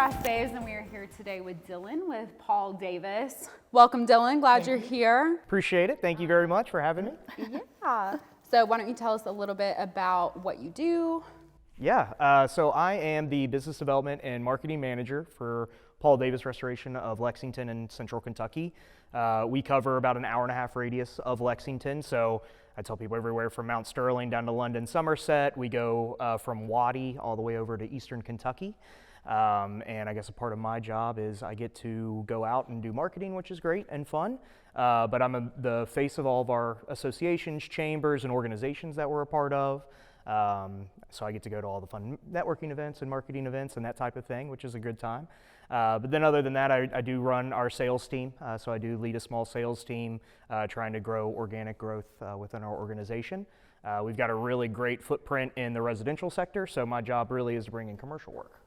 Brass Babes, and we are here today with Dylan with Paul Davis. Welcome, Dylan. Glad you're here. Appreciate it. Thank you very much for having me. Yeah. So why don't you tell us a little bit about what you do? Yeah, so I am the business development and marketing manager for Paul Davis Restoration of Lexington and Central Kentucky. We cover about an hour-and-a-half radius of Lexington, so I tell people everywhere from Mount Sterling down to London, Somerset. We go from Waddy all the way over to Eastern Kentucky. And I guess a part of my job is I get to go out and do marketing, which is great and fun. But I'm the face of all of our associations, chambers, and organizations that we're a part of. So I get to go to all the fun networking events and marketing events and that type of thing, which is a good time. But then other than that, I do run our sales team. So I do lead a small sales team trying to grow organic growth within our organization. We've got a really great footprint in the residential sector, so my job really is to bring in commercial work.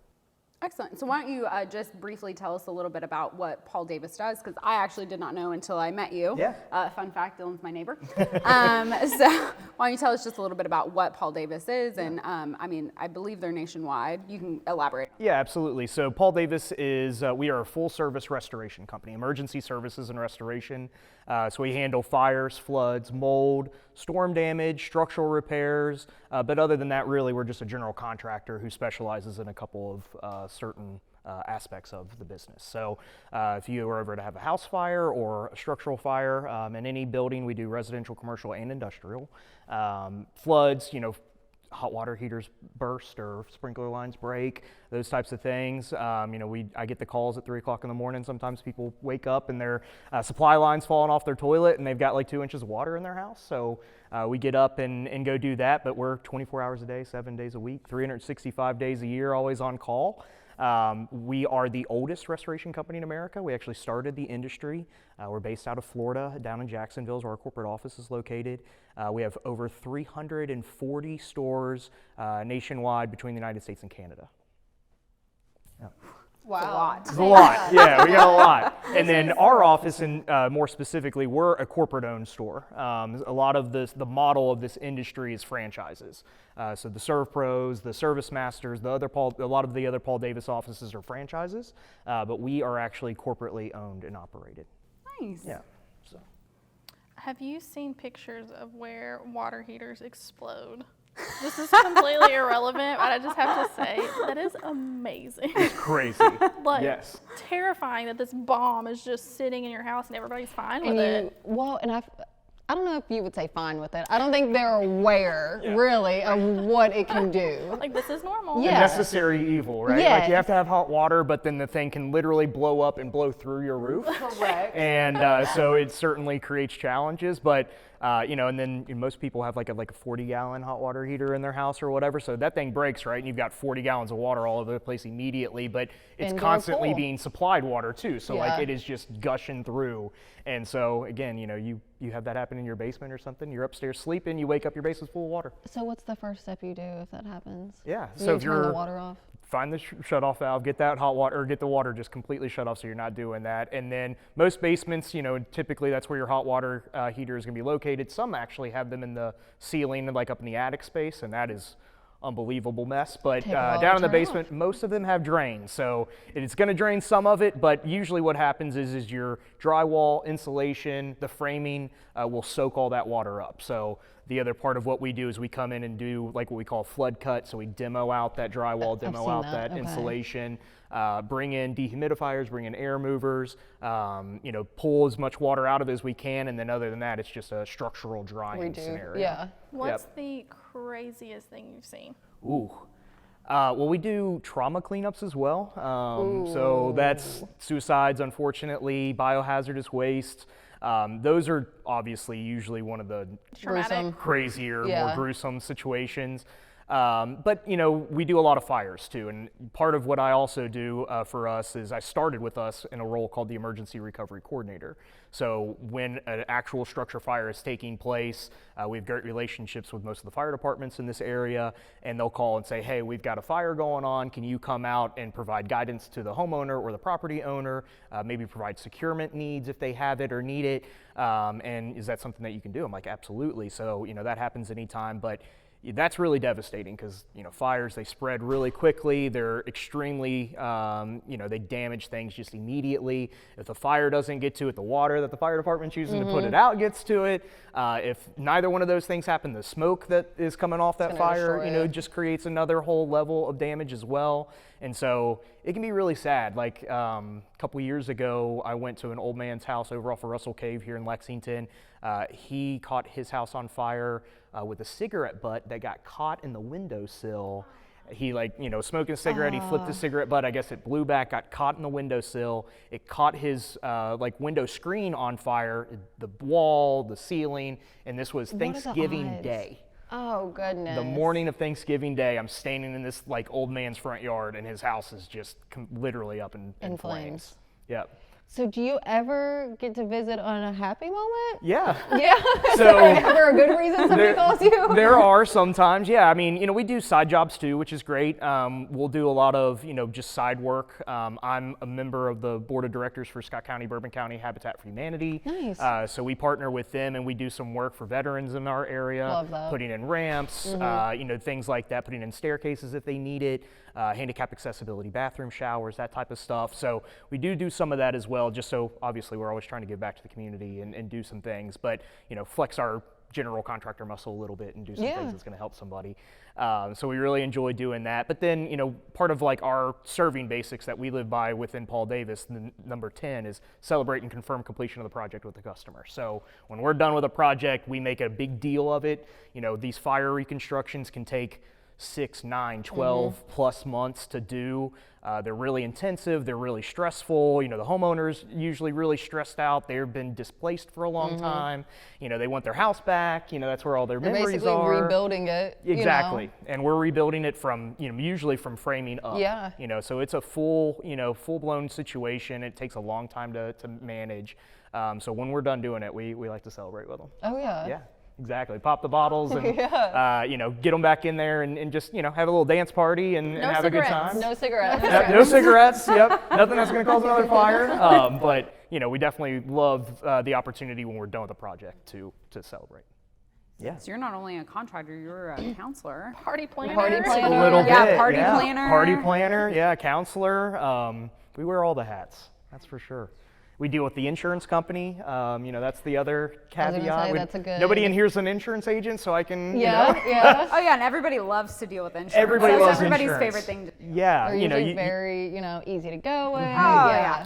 Excellent. So why don't you just briefly tell us a little bit about what Paul Davis does, because I actually did not know until I met you. Yeah. Fun fact, Dylan's my neighbor. So why don't you tell us just a little bit about what Paul Davis is, and I believe they're nationwide. You can elaborate. Yeah, absolutely. So Paul Davis is, we are a full service restoration company, emergency services and restoration. So we handle fires, floods, mold, storm damage, structural repairs, but other than that, really, we're just a general contractor who specializes in a couple of certain aspects of the business. So if you are ever to have a house fire or a structural fire in any building, we do residential, commercial, and industrial. Floods, hot water heaters burst or sprinkler lines break, those types of things. I get the calls at 3 o'clock in the morning. Sometimes people wake up and their supply line's falling off their toilet and they've got like 2 inches of water in their house. So we get up and go do that, but we're 24 hours a day, 7 days a week, 365 days a year, always on call. We are the oldest restoration company in America. We actually started the industry. We're based out of Florida, down in Jacksonville, where our corporate office is located. We have over 340 stores nationwide between the United States and Canada. Yeah. Wow. It's a lot. Yeah, we got a lot. And then our office, and more specifically, we're a corporate-owned store. A lot of the model of this industry is franchises. So the Serve Pros, the Service Masters, a lot of the other Paul Davis offices are franchises, but we are actually corporately owned and operated. Nice. Yeah. So. Have you seen pictures of where water heaters explode? This is completely irrelevant, but I just have to say, that is amazing. It's crazy. Yes. Terrifying that this bomb is just sitting in your house and everybody's fine with it. Well, and I don't know if you would say fine with it. I don't think they're aware, really, of what it can do. Like, this is normal. Yeah. Necessary evil, right? Yes. Like, you have to have hot water, but then the thing can literally blow up and blow through your roof. Correct. And so it certainly creates challenges, but and then most people have like a 40-gallon hot water heater in their house or whatever, so that thing breaks, right? And you've got 40 gallons of water all over the place immediately, but it's constantly being supplied water too, so like it is just gushing through. And so again, you have that happen in your basement or something, you're upstairs sleeping, you wake up, your basement's full of water. So what's the first step you do if that happens? Yeah, So so you if turn the water off? Find the shut-off valve, get that hot water, or get the water just completely shut off so you're not doing that. And then most basements, typically that's where your hot water heater is going to be located. Some actually have them in the ceiling, like up in the attic space, and that is unbelievable mess. But down in the basement, most of them have drains, so it's going to drain some of it, but usually what happens is your drywall, insulation, the framing will soak all that water up. So the other part of what we do is we come in and do like what we call flood cut, so we demo out that drywall, demo out that insulation, bring in dehumidifiers, bring in air movers, pull as much water out of it as we can, and then other than that, it's just a structural drying scenario. Yeah. What's the craziest thing you've seen? Ooh. Well, we do trauma cleanups as well. So that's suicides, unfortunately, biohazardous waste. Those are obviously usually one of the crazier, more gruesome situations. But we do a lot of fires too, and part of what I also do for us is I started with us in a role called the Emergency Recovery Coordinator. So when an actual structure fire is taking place, we have great relationships with most of the fire departments in this area, and they'll call and say, hey, we've got a fire going on, can you come out and provide guidance to the homeowner or the property owner, maybe provide securement needs if they have it or need it, and is that something that you can do? I'm like, absolutely. So that happens anytime, but that's really devastating because, fires, they spread really quickly. They're extremely, they damage things just immediately. If the fire doesn't get to it, the water that the fire department's using to put it out gets to it. If neither one of those things happen, the smoke that is coming off that fire, just creates another whole level of damage as well. And so it can be really sad. Like a couple years ago, I went to an old man's house over off of Russell Cave here in Lexington. He caught his house on fire with a cigarette butt that got caught in the windowsill. He smoking a cigarette, he flipped the cigarette butt, I guess it blew back, got caught in the windowsill. It caught his window screen on fire, the wall, the ceiling, and this was Thanksgiving Day. Oh, goodness. The morning of Thanksgiving Day, I'm standing in this old man's front yard, and his house is just literally up in flames. Yep. So do you ever get to visit on a happy moment? Yeah. Yeah. So ever a good reason somebody calls you? There are sometimes, yeah. I mean, we do side jobs too, which is great. We'll do a lot of, just side work. I'm a member of the board of directors for Scott County, Bourbon County Habitat for Humanity. Nice. So we partner with them and we do some work for veterans in our area. Love that. Putting in ramps, things like that, putting in staircases if they need it, handicap accessibility, bathroom showers, that type of stuff. So we do some of that as well, just so obviously we're always trying to give back to the community and do some things, but flex our general contractor muscle a little bit and do some things that's going to help somebody. So we really enjoy doing that. But then, part of our serving basics that we live by within Paul Davis, number 10 is celebrate and confirm completion of the project with the customer. So when we're done with a project, we make a big deal of it. These fire reconstructions can take 6, 9, 12 plus months to do. They're really intensive, they're really stressful. The homeowner's usually really stressed out. They've been displaced for a long time. They want their house back. That's where all their They're memories basically are. rebuilding it. Exactly. And we're rebuilding it from, usually from framing up. Yeah. So it's a full-blown situation. It takes a long time to manage. So when we're done doing it, we like to celebrate with them. Oh, yeah. Yeah. Exactly. Pop the bottles and, get them back in there and just, have a little dance party and have a good time. No cigarettes. No cigarettes. Yep. Nothing that's going to cause another fire. But, we definitely love the opportunity when we're done with the project to celebrate. Yeah. So you're not only a contractor, you're a counselor. Party planner. Party planner. A little bit. Party planner. Party planner. Yeah. Counselor. We wear all the hats. That's for sure. We deal with the insurance company. That's the other caveat. I was gonna say, that's a good. Nobody in here is an insurance agent, so I can. Yeah. Oh yeah, and everybody loves to deal with insurance. Everybody That's loves everybody's insurance. favorite thing to do. Yeah. They're usually very, easy to go with.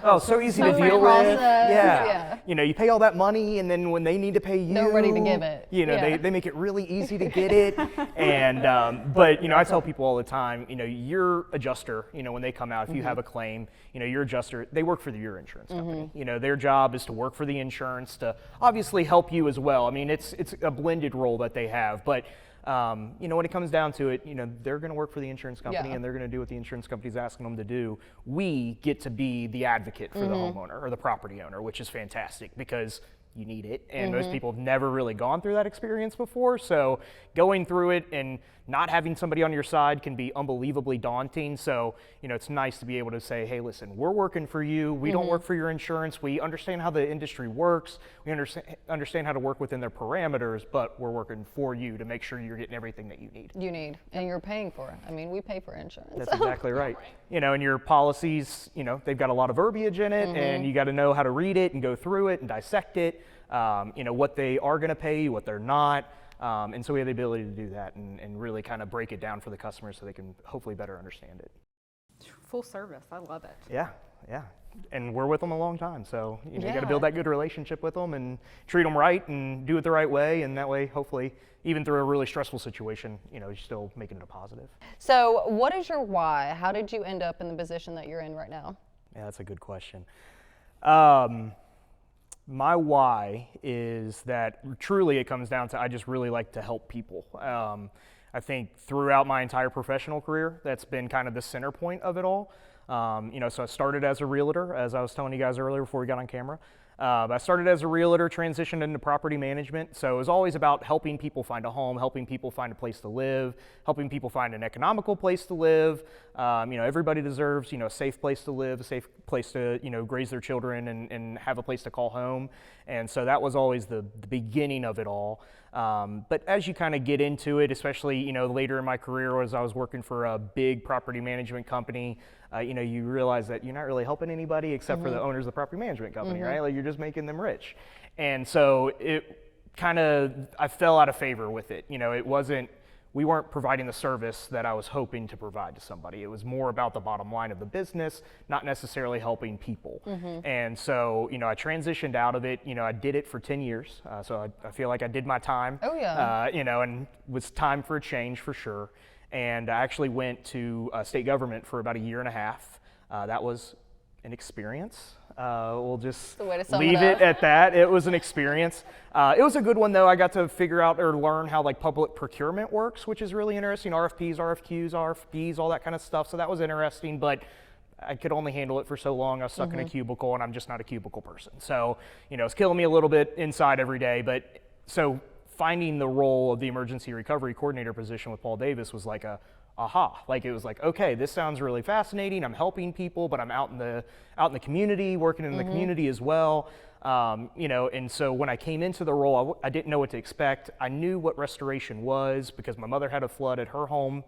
Oh, so easy to So deal process, with. yeah. You pay all that money, and then when they need to pay you, They're ready to give it. Yeah. they make it really easy to get it. And but I tell people all the time, your adjuster, when they come out, if you have a claim, your adjuster, they work for your insurance company. Their job is to work for the insurance to obviously help you as well. I mean, it's a blended role that they have, but when it comes down to it, they're going to work for the insurance company and they're going to do what the insurance company's asking them to do. We get to be the advocate for the homeowner or the property owner, which is fantastic because you need it, and most people have never really gone through that experience before. So going through it and not having somebody on your side can be unbelievably daunting. So, it's nice to be able to say, hey, listen, we're working for you. We don't work for your insurance. We understand how the industry works. We understand how to work within their parameters, but we're working for you to make sure you're getting everything that you need. And you're paying for it. I mean, we pay for insurance. That's exactly right. And your policies, they've got a lot of verbiage in it, and you got to know how to read it and go through it and dissect it. What they are going to pay you, what they're not. And so we have the ability to do that and really kind of break it down for the customers so they can hopefully better understand it. Full service, I love it. Yeah. And we're with them a long time. So, you got to build that good relationship with them and treat them right and do it the right way. And that way, hopefully, even through a really stressful situation, you're still making it a positive. So what is your why? How did you end up in the position that you're in right now? Yeah, that's a good question. My why is that truly it comes down to I just really like to help people. I think throughout my entire professional career, that's been kind of the center point of it all. So I started as a realtor, as I was telling you guys earlier before we got on camera. I started as a realtor, transitioned into property management. So it was always about helping people find a home, helping people find a place to live, helping people find an economical place to live. Everybody deserves, a safe place to live, a safe place to, raise their children and have a place to call home. And so that was always the beginning of it all. But as you kind of get into it, especially, later in my career as I was working for a big property management company, you realize that you're not really helping anybody except for the owners of the property management company, right? Like you're just making them rich. And so I fell out of favor with it. We weren't providing the service that I was hoping to provide to somebody. It was more about the bottom line of the business, not necessarily helping people. And so, I transitioned out of it. I did it for 10 years. So I feel like I did my time. Oh, yeah. And it was time for a change for sure. And I actually went to state government for about a year and a half. That was an experience. We'll just leave it at that. It was an experience. It was a good one though. I got to figure out or learn how like public procurement works, which is really interesting. RFPs, RFQs, RFPs, all that kind of stuff. So that was interesting, but I could only handle it for so long. I was stuck in a cubicle and I'm just not a cubicle person. So, it's killing me a little bit inside every day. But so finding the role of the emergency recovery coordinator position with Paul Davis was like like it was like, okay, this sounds really fascinating. I'm helping people, but I'm out in the community, working in the community as well. And so when I came into the role, I didn't know what to expect. I knew what restoration was because my mother had a flood at her home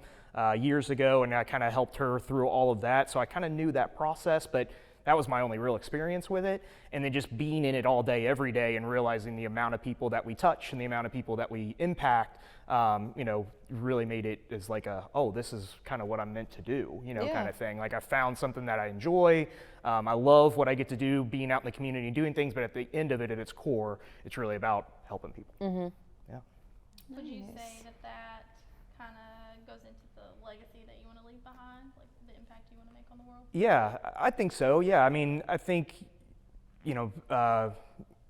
years ago, and I kind of helped her through all of that. So I kind of knew that process, but that was my only real experience with it. And then just being in it all day, every day, and realizing the amount of people that we touch and the amount of people that we impact, really made it as like this is kind of what I'm meant to do, kind of thing. Like I found something that I enjoy. I love what I get to do, being out in the community and doing things, but at the end of it, at its core, it's really about helping people. Yeah. Would you say that kind of goes into the legacy that you want to leave behind, like the impact you want to make on the world? Yeah, I think so. Yeah, I mean, I think,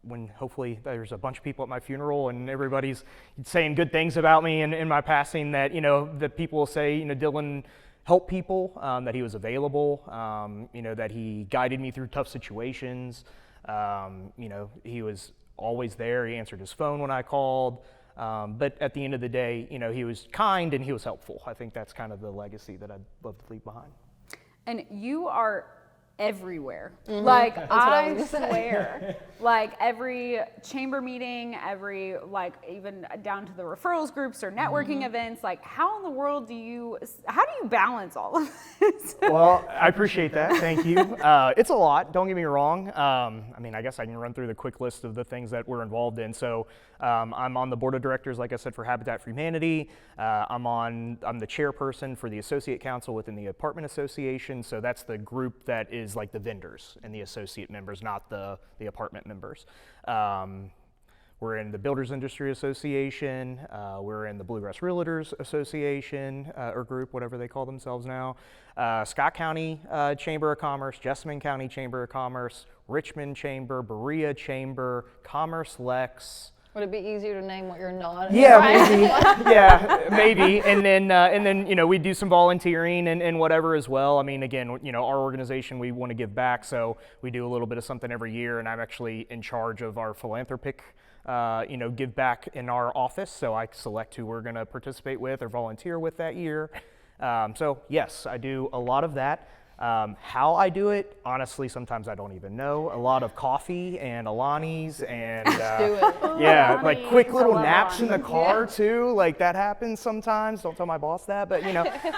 when hopefully there's a bunch of people at my funeral and everybody's saying good things about me and in my passing, that, that people will say, Dylan helped people, that he was available, that he guided me through tough situations. He was always there. He answered his phone when I called. But at the end of the day, he was kind and he was helpful. I think that's kind of the legacy that I'd love to leave behind. And you are everywhere. Like I swear, like every chamber meeting, every even down to the referrals groups or networking events, like how in the world do you balance all of this? Well, I appreciate that. Thank you. It's a lot. Don't get me wrong. I mean, I guess I can run through the quick list of the things that we're involved in. So I'm on the board of directors, like I said, for Habitat for Humanity. I'm the chairperson for the associate council within the apartment association. So that's the group that is like the vendors and the associate members, not the apartment members. We're in the Builders Industry Association. We're in the Bluegrass Realtors Association or group, whatever they call themselves now. Scott County Chamber of Commerce, Jessamine County Chamber of Commerce, Richmond Chamber, Berea Chamber, Commerce Lex. Would it be easier to name what you're not? Yeah, maybe. Yeah, maybe. And then we do some volunteering and whatever as well. I mean, again, our organization, we want to give back, so we do a little bit of something every year, and I'm actually in charge of our philanthropic, give back in our office. So I select who we're going to participate with or volunteer with that year. So yes, I do a lot of that. How I do it, honestly, sometimes I don't even know. A lot of coffee and Alani's and yeah, like quick little naps in the car too. Like that happens sometimes. Don't tell my boss that, but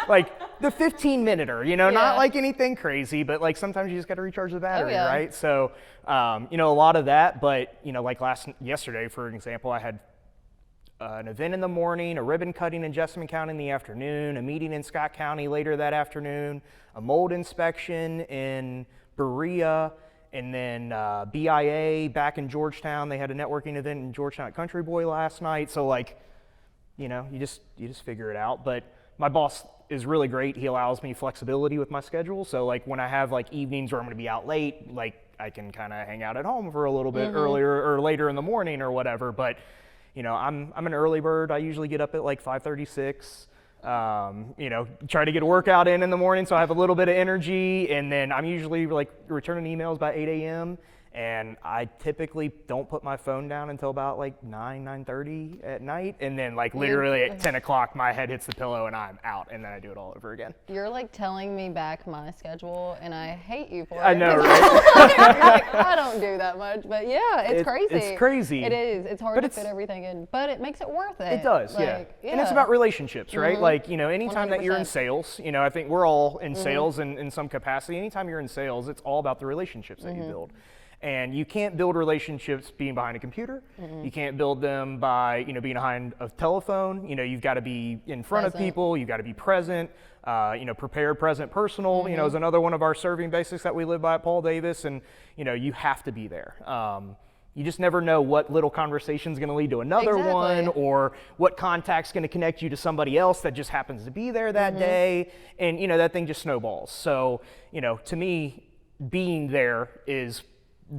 like the 15-minute, not like anything crazy, but like sometimes you just got to recharge the battery, right? So, a lot of that. But like yesterday, for example, I had an event in the morning, a ribbon cutting in Jessamine County in the afternoon, a meeting in Scott County later that afternoon, a mold inspection in Berea, and then BIA back in Georgetown. They had a networking event in Georgetown at Country Boy last night. So you just figure it out. But my boss is really great. He allows me flexibility with my schedule. So when I have evenings where I'm going to be out late, I can kind of hang out at home for a little bit earlier or later in the morning or whatever. But I'm an early bird. I usually get up at 5:36. Try to get a workout in the morning so I have a little bit of energy, and then I'm usually returning emails by 8 a.m. And I typically don't put my phone down until about like 9:30 at night. And then like literally at 10 o'clock, my head hits the pillow and I'm out. And then I do it all over again. You're like telling me back my schedule, and I hate you for it. I know, 'cause right? you're like, I don't do that much, but yeah, it's crazy. It's crazy. It is. It's hard But to it's- fit everything in, but it makes it worth it. It does, yeah. And it's about relationships, right? Like, you know, anytime that you're in 100%. sales, you know, I think we're all in sales in some capacity. Anytime you're in sales, it's all about the relationships that you build. And you can't build relationships being behind a computer. You can't build them by, you know, being behind a telephone. You know, you've got to be in front of Present. people. You've got to be present. You know, prepared, present, personal. You know, is another one of our serving basics that we live by at Paul Davis. And you know, you have to be there. You just never know what little conversation is going to lead to another one, Exactly. or what contact's going to connect you to somebody else that just happens to be there that day. And you know, that thing just snowballs. So, you know, to me, being there is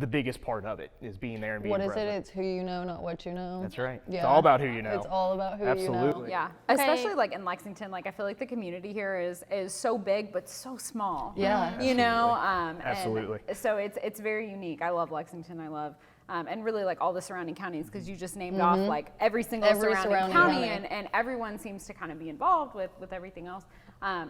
the biggest part of it, is being there and being What is present. it? It's who you know, not what you know. That's right. It's Yeah. all about who you know. It's all about who you know. Absolutely. Yeah, especially like in Lexington, like I feel like the community here is so big but so small. Yeah. you know. Absolutely. And so it's very unique. I love Lexington. I love. And really like all the surrounding counties, because you just named off like every single Every surrounding surrounding county, county. and everyone seems to kind of be involved with everything else.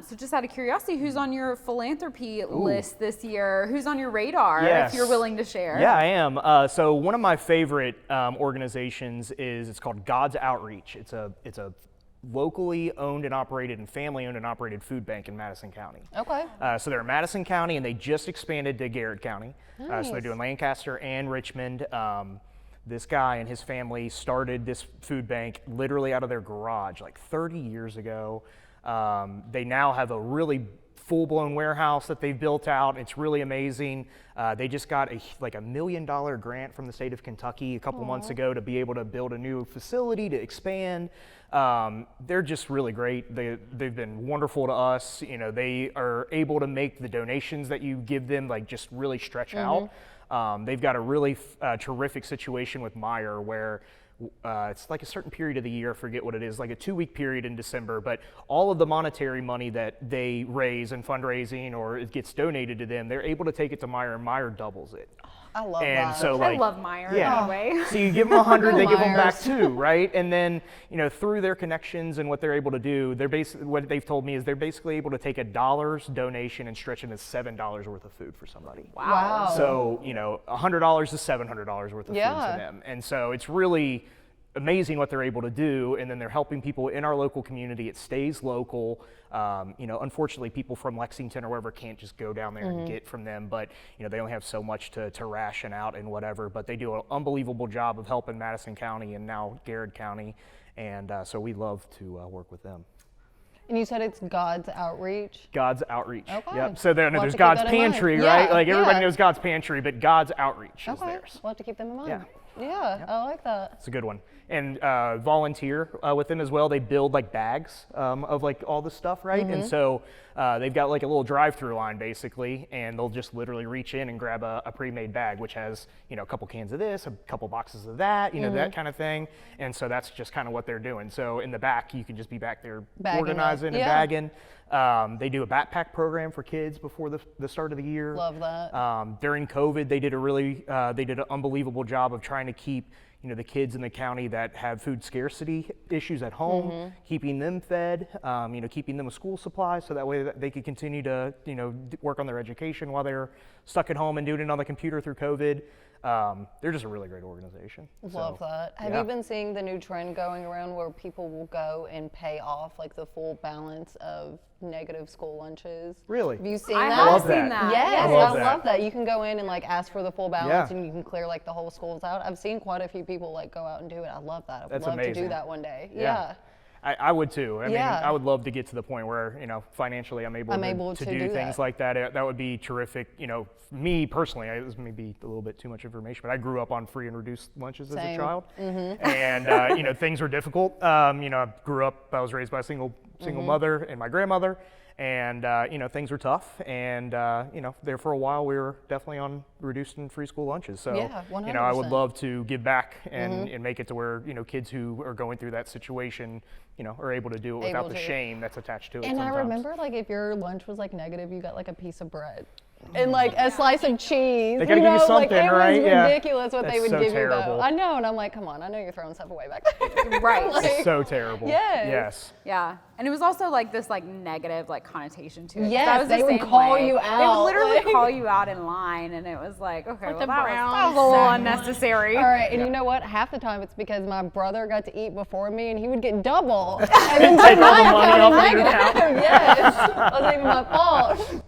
So just out of curiosity, who's on your philanthropy list this year? Who's on your radar, Yes. if you're willing to share? Yeah, I am. So one of my favorite organizations it's called God's Outreach. It's a locally owned and operated and family owned and operated food bank in Madison County. Okay. So they're in Madison County, and they just expanded to Garrett County. So they're Nice. doing Lancaster and Richmond. This guy and his family started this food bank literally out of their garage like 30 years ago. They now have a really full-blown warehouse that they've built out. It's really amazing. They just got a $1 million grant from the state of Kentucky a couple months ago to be able to build a new facility to expand. They're just really great. They've been wonderful to us. You know, they are able to make the donations that you give them like just really stretch out. They've got a really terrific situation with Meyer where it's like a certain period of the year, I forget what it is, like a 2-week period in December, but all of the monetary money that they raise in fundraising or it gets donated to them, they're able to take it to Meyer, and Meyer doubles it. I love And that. so I like, love Meyer yeah. anyway. So you give them 100, they give them back Myers. too, right? And then, you know, through their connections and what they're able to do, they're basically, what they've told me is they're basically able to take $1 donation and stretch it to $7 worth of food for somebody. Wow. So, you know, $100 is $700 worth of food Yeah. to them. And so it's really amazing what they're able to do, and then they're helping people in our local community. It stays local. You know, unfortunately, people from Lexington or wherever can't just go down there and get from them, but you know, they only have so much to ration out and whatever, but they do an unbelievable job of helping Madison County and now Garrett County, and so we love to work with them. And you said it's God's Outreach? God's Outreach. Okay. Yep. So there, We'll have there's to keep God's that in mind. Pantry, Yeah, right? Like everybody yeah. knows God's Pantry, but God's Outreach is Okay. theirs. We'll have to keep them in mind. Yeah. Yeah, I like that. It's a good one. And volunteer with them as well. They build like bags of like all this stuff, right? And so they've got like a little drive-through line basically, and they'll just literally reach in and grab a pre-made bag, which has, you know, a couple cans of this, a couple boxes of that, you know, that kind of thing. And so that's just kind of what they're doing. So in the back, you can just be back there Bagging up. organizing and Yeah. bagging. They do a backpack program for kids before the start of the year. Love that. During COVID, they did an unbelievable job of trying to keep, you know, the kids in the county that have food scarcity issues at home, keeping them fed, you know, keeping them with school supplies, so that way that they could continue to, you know, work on their education while they're stuck at home and doing it on the computer through COVID. They're just a really great organization. Love So, that. Have yeah. you been seeing the new trend going around where people will go and pay off like the full balance of negative school lunches? Really? Have you seen I that? have love seen that. that. Yes, I I love love, that. that. You can go in and like ask for the full balance, Yeah. and you can clear like the whole schools out. I've seen quite a few people like go out and do it. I love that. I would That's love to amazing. do that one day. Yeah. Yeah. I would too. I mean, Yeah. I would love to get to the point where, you know, financially I'm able to do things that. like that. That would be terrific. You know, me personally, this may be a little bit too much information, but I grew up on free and reduced lunches as a Same. child. And, you know, things were difficult. You know, I was raised by a single mother and my grandmother. And, you know, things were tough. And, you know, there for a while, we were definitely on reduced and free school lunches. So, Yeah, you know, I would 100%. love to give back and make it to where, you know, kids who are going through that situation, you know, are able to do it without Able the to. shame that's attached to it And sometimes. I remember like if your lunch was like negative, you got like a piece of bread. and like a slice of cheese. They gotta give you something, like, it right? was Yeah. ridiculous what they That's would so give terrible. you though. I know, and I'm like, come on, I know you're throwing stuff away back there. Right. It's so terrible. Yes. Yes. Yeah, and it was also like this like negative like connotation to it. 'cause Yes, that was the they would same call way. you They out, would literally like- call you out in line, and it was like, okay, Like well, the that brown was a little sack. unnecessary. All right, and you know what? Half the time it's because my brother got to eat before me, and he would get double. And then Take all the mine money got off of your negative. Yes, it wasn't even my fault.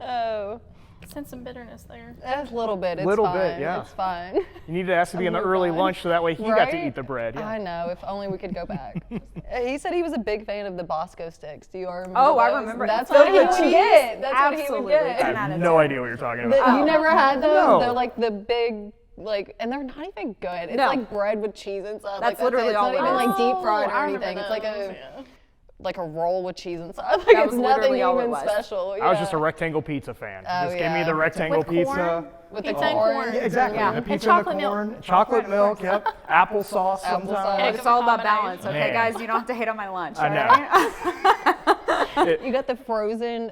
Oh, Sense some bitterness there. that's a little bit. It's Little fine. bit, yeah. It's fine. You need to ask to be in the move early on. lunch so that way he got to Right? eat the bread. Yeah. I know. If only we could go back. He said he was a big fan of the Bosco sticks. Do you all remember? Oh, I those? remember. That's Filled what he with would cheese? get. That's Absolutely. what he would I get. Ten out have of no 10. idea what you're talking about. You never had those? No. They're like the big, like, and they're not even good. It's No. like bread with cheese inside. That's like, literally it. all It's it not even is. like deep fried or I remember anything. It's like those, a yeah. like a roll with cheese inside. Like That it's was nothing literally all it even was. special. I was just a yeah. rectangle pizza fan. Oh, Just give me yeah. the rectangle With pizza. corn? With the Pizza and corn. corn. Yeah, exactly. Yeah. The And pizza and the chocolate milk. corn. Chocolate milk, yep. Applesauce sometimes. Applesauce. It's all about balance, Combination. okay, Man. guys? You don't have to hate on my lunch. I know. all right? You got the frozen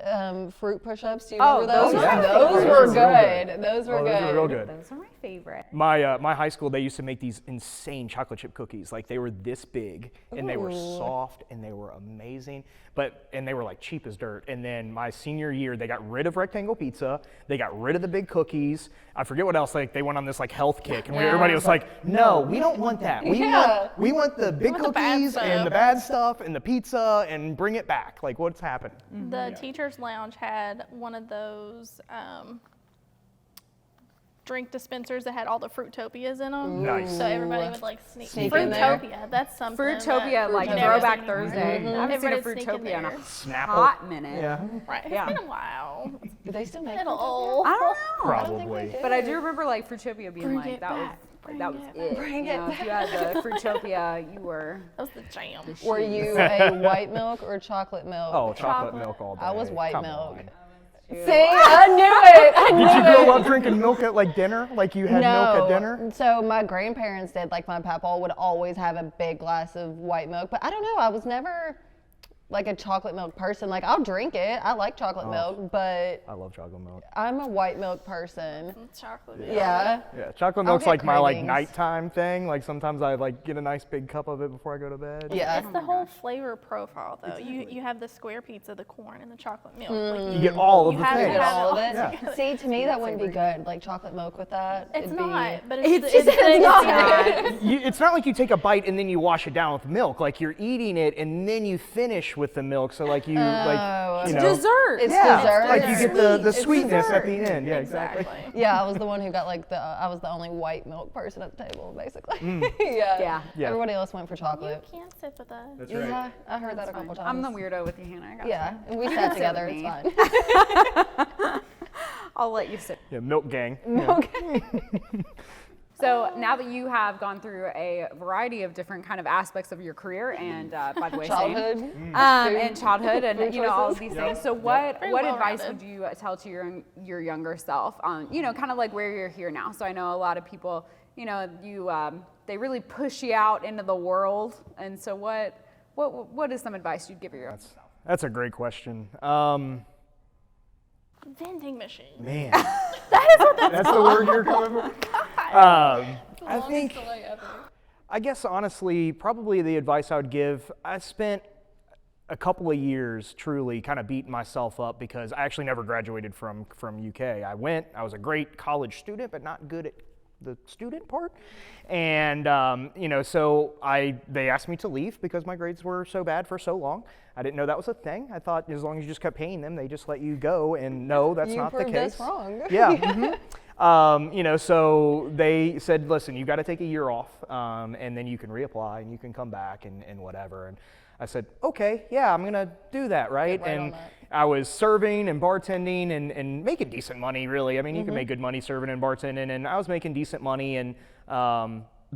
fruit push-ups. Do you Oh, remember those? those are my Those favorite. were Those are real good. Those were Oh, good. those are real good. Those are my favorite. My high school, they used to make these insane chocolate chip cookies. Like they were this big, and they were Ooh. soft, and they were amazing. And they were like cheap as dirt. And then my senior year, they got rid of rectangle pizza. They got rid of the big cookies. I forget what else. Like they went on this like health kick, and everybody was like, "No, we don't want that. We want the big want the bad cookies and stuff." the bad stuff and the pizza and bring it back. Like what's happened?" The teacher's lounge had one of those drink dispensers that had all the Fruitopias in them. Nice. So everybody would like sneak in there. Fruitopia, that's something. Fruitopia, like Fruitopia. Throwback Thursday. Mhm. I haven't seen a Everybody'd sneak in Fruitopia in a there. Snapple. hot minute. Yeah, Right, it's Yeah. been a while. Do they still make Little. I don't know. probably. But I do remember like Fruitopia being Bring like it that was back. that was Bring it it. Bring You it know, if you had the Fruitopia, you were. That was the jam. Were you a white milk or chocolate milk? Oh, chocolate Chocolate. milk all day. I was white Come milk. on. See, I knew it. I knew Did you it. grow up drinking milk at like dinner? Like you had milk at dinner? So my grandparents did. Like my papa would always have a big glass of white milk. But I don't know. I was never like a chocolate milk person. Like I'll drink it. I like chocolate milk, but I love chocolate milk. I'm a white milk person. Chocolate. Yeah. Yeah, chocolate I'll milk's get like my like cravings. nighttime thing. Like sometimes I like get a nice big cup of it before I go to bed. Yeah. It's the whole flavor profile, though. You have the square pizza, the corn, and the chocolate milk. Like, You get all of You the have to Get things. have all of it it. Yeah. See, to me that wouldn't be good. Like chocolate milk with that. it's it'd not, but It's it's not. It's not like you take a bite and then you wash it down with milk. Like you're eating it and then you finish with the milk. So like you like you know. Dessert. It's Yeah, dessert. like you get the It's sweetness at dessert. the end. Yeah, exactly. Yeah, I was the one who got like I was the only white milk person at the table, basically. Yeah. Yeah. Yeah. Everybody else went for You chocolate. can't sit with us. That's Yeah, I heard that a couple times. I'm the weirdo with you, Hannah. I got Yeah, and we Sit sat with together. me. It's fine. I'll let you sit. Yeah, milk gang. Okay. So now that you have gone through a variety of different kind of aspects of your career, and by the way, Childhood. same, and childhood, and food you know all of choices. these things. So what Very advice well-rounded. would you tell to your younger self on kind of like where you're here now? So I know a lot of people, they really push you out into the world, and so what is some advice you'd give your That's a great question. Vending machine. Man, that's the word you're coming from. I think. I guess honestly, probably the advice I would give, I spent a couple of years truly kind of beating myself up because I actually never graduated from UK. I was a great college student, but not good at the student part. And, so they asked me to leave because my grades were so bad for so long. I didn't know that was a thing. I thought as long as you just kept paying them, they just let you go. And no, that's You not the proved case. us wrong. Yeah. So they said, listen, you got to take a year off, and then you can reapply and you can come back and whatever. And I said, okay, yeah, I'm gonna do that, right? right on And that. I was serving and bartending and making decent money, really. I mean, you can make good money serving and bartending, and I was making decent money. And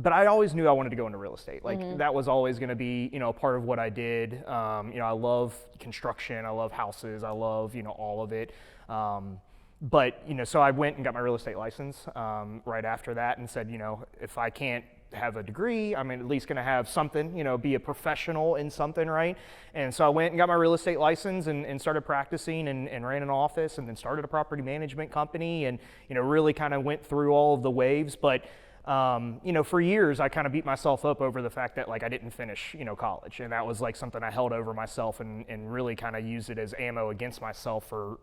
but I always knew I wanted to go into real estate. Like that was always going to be, part of what I did. I love construction. I love houses. I love, all of it. But, so I went and got my real estate license right after that and said, if I can't have a degree. I'm at least going to have something, be a professional in something, right? And so I went and got my real estate license and started practicing and ran an office and then started a property management company and, really kind of went through all of the waves. But, for years, I kind of beat myself up over the fact that like I didn't finish, college. And that was like something I held over myself and really kind of used it as ammo against myself for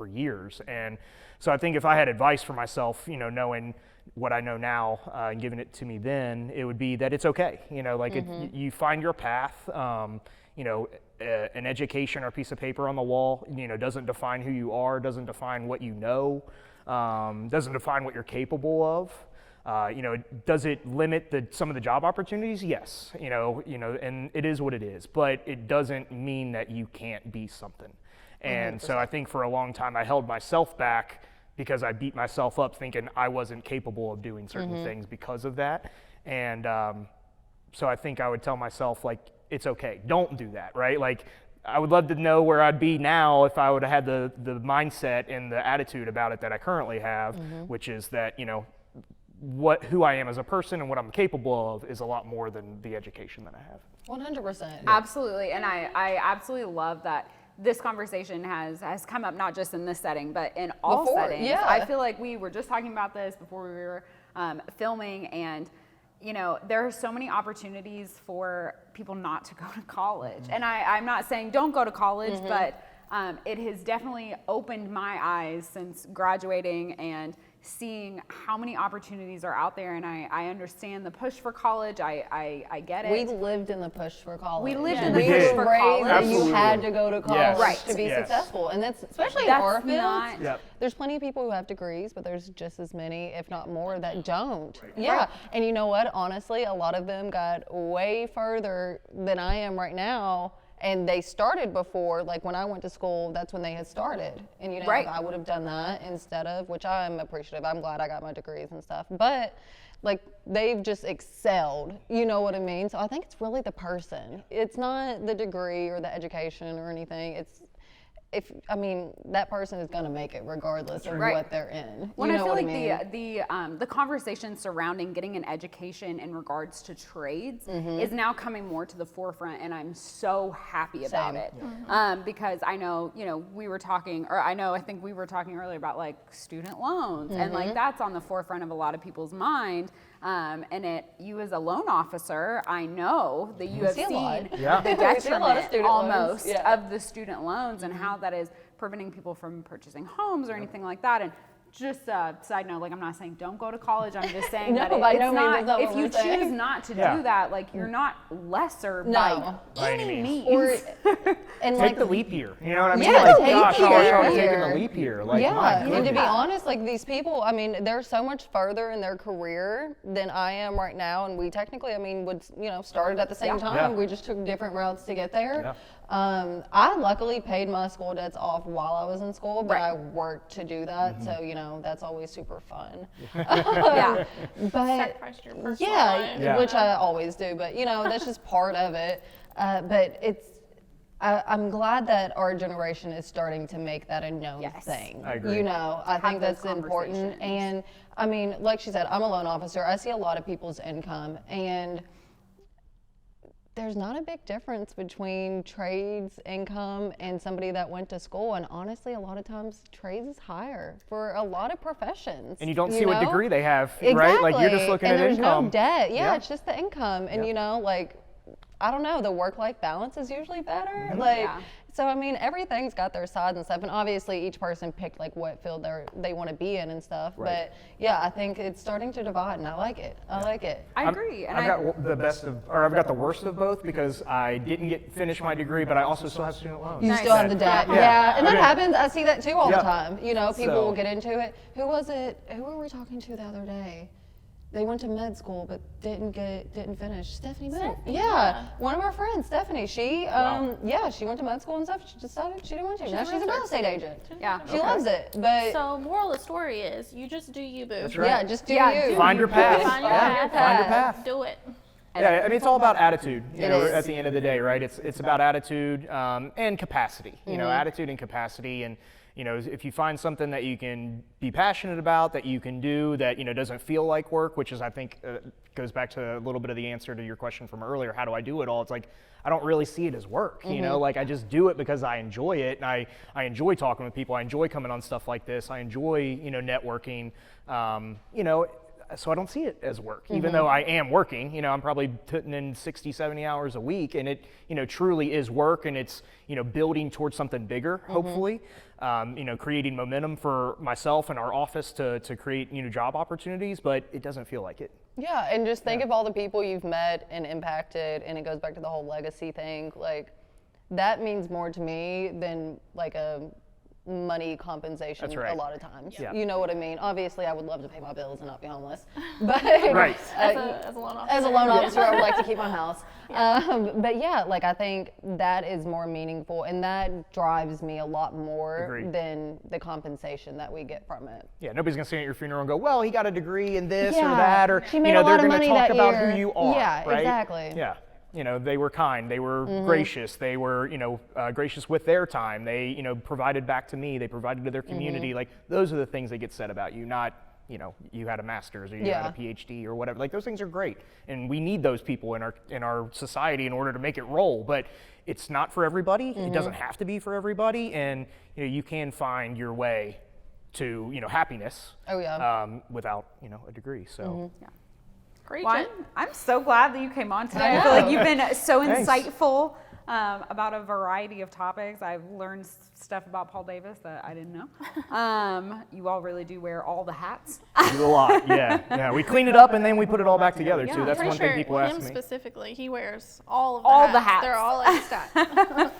years. And so I think if I had advice for myself, knowing what I know now and giving it to me then, it would be that it's okay. You find your path. An education or a piece of paper on the wall, doesn't define who you are, doesn't define what you know, doesn't define what you're capable of. Does it limit some of the job opportunities? Yes, and it is what it is, but it doesn't mean that you can't be something. And 100%. So I think for a long time I held myself back because I beat myself up thinking I wasn't capable of doing certain things because of that. And so I think I would tell myself, like, it's okay, don't do that, right? Like, I would love to know where I'd be now if I would have had the mindset and the attitude about it that I currently have, which is that, who I am as a person and what I'm capable of is a lot more than the education that I have. 100%. Absolutely, and I absolutely love that this conversation has come up not just in this setting, but in all settings. Yeah. I feel like we were just talking about this before we were filming, and there are so many opportunities for people not to go to college. And I'm not saying don't go to college, but it has definitely opened my eyes since graduating and seeing how many opportunities are out there, and I understand the push for college. I get it. We lived in the push for college. We lived in the push for college. Absolutely. You had to go to college to be Yes. successful, and that's especially in our field. Yep. There's plenty of people who have degrees, but there's just as many, if not more, that don't. Yeah, and you know what? Honestly, a lot of them got way further than I am right now. And they started before, like when I went to school, that's when they had started. And if I would have done that instead of, which I'm appreciative, I'm glad I got my degrees and stuff. But like they've just excelled, you know what I mean? So I think it's really the person. It's not the degree or the education or anything. That person is gonna make it regardless of what they're in. Well, you I know feel what like I mean? the conversation surrounding getting an education in regards to trades is now coming more to the forefront, and I'm so happy about it. Because I know, we were talking, or I think we were talking earlier about like student loans, and like that's on the forefront of a lot of people's mind. And you as a loan officer, I know that you have seen the detriment almost of the student loans and how that is preventing people from purchasing homes or anything like that. And just a side note, like I'm not saying don't go to college. I'm just saying that it's not, if you choose not to do that, like you're not lesser by any means. And take the leap year. You know what I mean? Yeah, like, take gosh, the I wish I leap would have taken year. the leap year. Like, Yeah, my and to be goodness. honest, like these people, they're so much further in their career than I am right now, and we technically, started at the same time. Yeah. We just took different routes to get there. Yeah. I luckily paid my school debts off while I was in school, but I worked to do that, so that's always super fun. But Sacrifice your personal life. which I always do, but that's just part of it. But I'm glad that our generation is starting to make that a known thing. I agree. I think that's important. And like she said, I'm a loan officer. I see a lot of people's income, and there's not a big difference between trades income and somebody that went to school. And honestly, a lot of times trades is higher for a lot of professions. And you don't see what degree they have, exactly. right? Like you're just looking and at there's income. no debt. Yeah, it's just the income. And I don't know, the work-life balance is usually better. So everything's got their sides and stuff, and obviously each person picked like what field they want to be in and stuff. Right. But I think it's starting to divide, and I like it. I agree. And I've got I've got the worst of both because I didn't finish my degree, but I also still have student loans. You still have the debt. Yeah. And that happens. I see that too all the time. People So- will get into it. Who was it? Who were we talking to the other day? They went to med school but didn't finish. Stephanie Moon. Yeah, one of our friends, Stephanie. She she went to med school and stuff. She decided she didn't want to. Now she's a real estate agent. Yeah. She loves it. But So moral of the story is you just do you, boo. That's right. yeah, just do Yeah, you. Find your path. Find your Yeah, path. Find your path. Do it. Yeah, it's all about attitude. It is. At the end of the day, right? It's about attitude and capacity. Attitude and capacity, and if you find something that you can be passionate about, that you can do, that, doesn't feel like work, which is, I think, goes back to a little bit of the answer to your question from earlier, how do I do it all? It's like, I don't really see it as work, like I just do it because I enjoy it, and I enjoy talking with people, I enjoy coming on stuff like this, I enjoy, networking, so I don't see it as work, even though I am working. I'm probably putting in 60, 70 hours a week, and it, truly is work, and it's, building towards something bigger, hopefully, creating momentum for myself and our office to create, job opportunities, but it doesn't feel like it. Yeah, and just think of all the people you've met and impacted, and it goes back to the whole legacy thing. Like, that means more to me than like a money compensation. That's right. A lot of times. Yeah. You know what I mean? Obviously, I would love to pay my bills and not be homeless. But Right. As a loan officer. as a loan officer, I would like to keep my house. But yeah, like I think that is more meaningful, and that drives me a lot more Agreed. than the compensation that we get from it. Yeah, nobody's gonna stand at your funeral and go, well, he got a degree in this or Yeah, that, or she made a lot they're of gonna money talk that about year. who you are. Yeah, right? exactly. Yeah. They were kind, they were gracious, they were, gracious with their time. They, provided back to me, they provided to their community. Like, those are the things that get said about you, not, you had a master's or you had a PhD or whatever. Like, those things are great, and we need those people in our society in order to make it roll. But it's not for everybody. It doesn't have to be for everybody, and you can find your way to happiness. Oh yeah. Without a degree. So. Yeah. Preach Well, it. I'm so glad that you came on today. I I feel like know. you've been so Thanks. insightful about a variety of topics. I've learned stuff about Paul Davis that I didn't know. You all really do wear all the hats. We do a lot, yeah. We clean it up and then we put it all back together Yeah. too. That's Pretty one sure thing people him ask me. specifically, he wears all of the hats. They're all in stock.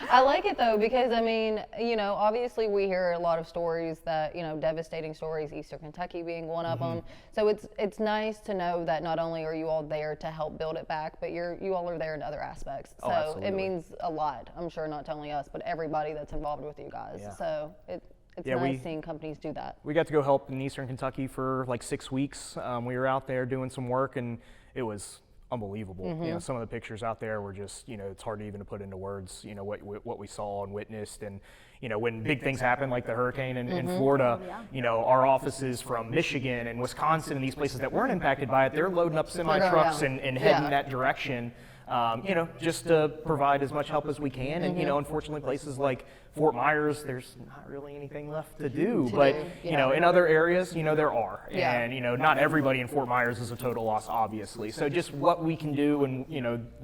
I like it though, because I mean, obviously we hear a lot of stories that, devastating stories, Eastern Kentucky being one of them. So it's nice to know that not only are you all there to help build it back, but you all are there in other aspects. Oh, So absolutely. it means a lot. I'm sure not only us, but everybody that's involved with you guys. Yeah. So it's Yeah, nice seeing companies do that. We got to go help in Eastern Kentucky for like 6 weeks. We were out there doing some work, and it was unbelievable. Some of the pictures out there were just, it's hard to even to put into words, what we saw and witnessed. And, when big things happen like the hurricane in Florida, our offices from Michigan and Wisconsin and these places that weren't impacted by it, they're loading up semi-trucks and heading that direction. Just to provide as much help as we can. And, unfortunately, places like Fort Myers, there's not really anything left to do. But, in other areas, there are. Yeah. And, not everybody in Fort Myers is a total loss, obviously. So just what we can do and,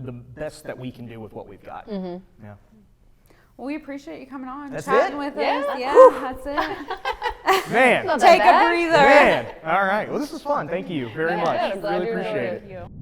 the best that we can do with what we've got. Yeah. Well, we appreciate you coming on, That's chatting it? with Yeah. us. Yeah, that's it. Man, Not that Take a bad. breather. man. All right. Well, this was fun. Thank you very Yeah, much. I'm glad Really you enjoyed appreciate it. it. Thank you.